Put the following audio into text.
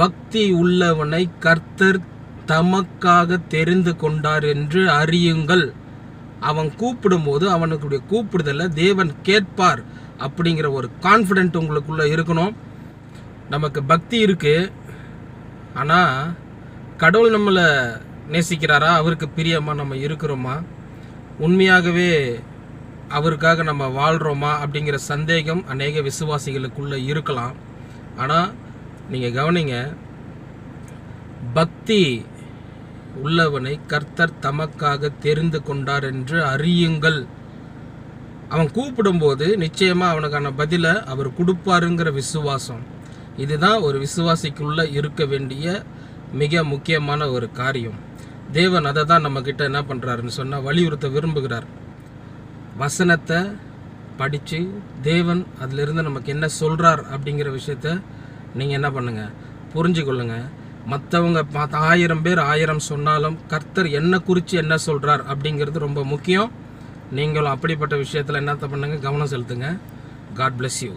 பக்தி உள்ளவனை கர்த்தர் தமக்காக தெரிந்து கொண்டார் என்று அறியுங்கள். அவன் கூப்பிடும்போது அவனுக்குடைய கூப்பிடுதலை தேவன் கேட்பார் அப்படிங்கிற ஒரு கான்ஃபிடென்ட் உங்களுக்குள்ள இருக்கணும். நமக்கு பக்தி இருக்கு, ஆனால் கடவுள் நம்மளை நேசிக்கிறாரா, அவருக்கு பிரியமா நம்ம இருக்கிறோமா, உண்மையாகவே அவருக்காக நம்ம வாழ்கிறோமா அப்படிங்கிற சந்தேகம் அநேக விசுவாசிகளுக்குள்ள இருக்கலாம். ஆனால் நீங்கள் கவனிங்க, பக்தி உள்ளவனை கர்த்தர் தமக்காக தெரிந்து கொண்டார் என்று அறியுங்கள். அவன் கூப்பிடும்போது நிச்சயமாக அவனுக்கான பதிலை அவர் கொடுப்பாருங்கிற விசுவாசம், இதுதான் ஒரு விசுவாசிக்குள்ள இருக்க வேண்டிய மிக முக்கியமான ஒரு காரியம். தேவன் அதை தான் நம்மக்கிட்ட என்ன பண்ணுறாருன்னு சொன்னால் வலியுறுத்த விரும்புகிறார். வசனத்தை படித்து தேவன் அதிலிருந்து நமக்கு என்ன சொல்கிறார் அப்படிங்கிற விஷயத்த நீங்கள் என்ன பண்ணுங்கள், புரிஞ்சு கொள்ளுங்கள். மற்றவங்க 1000 பேர் 1000 சொன்னாலும் கர்த்தர் என்ன குறித்து என்ன சொல்கிறார் அப்படிங்கிறது ரொம்ப முக்கியம். நீங்களும் அப்படிப்பட்ட விஷயத்தில் என்னத்தை பண்ணுங்கள், கவனம் செலுத்துங்க. God bless you.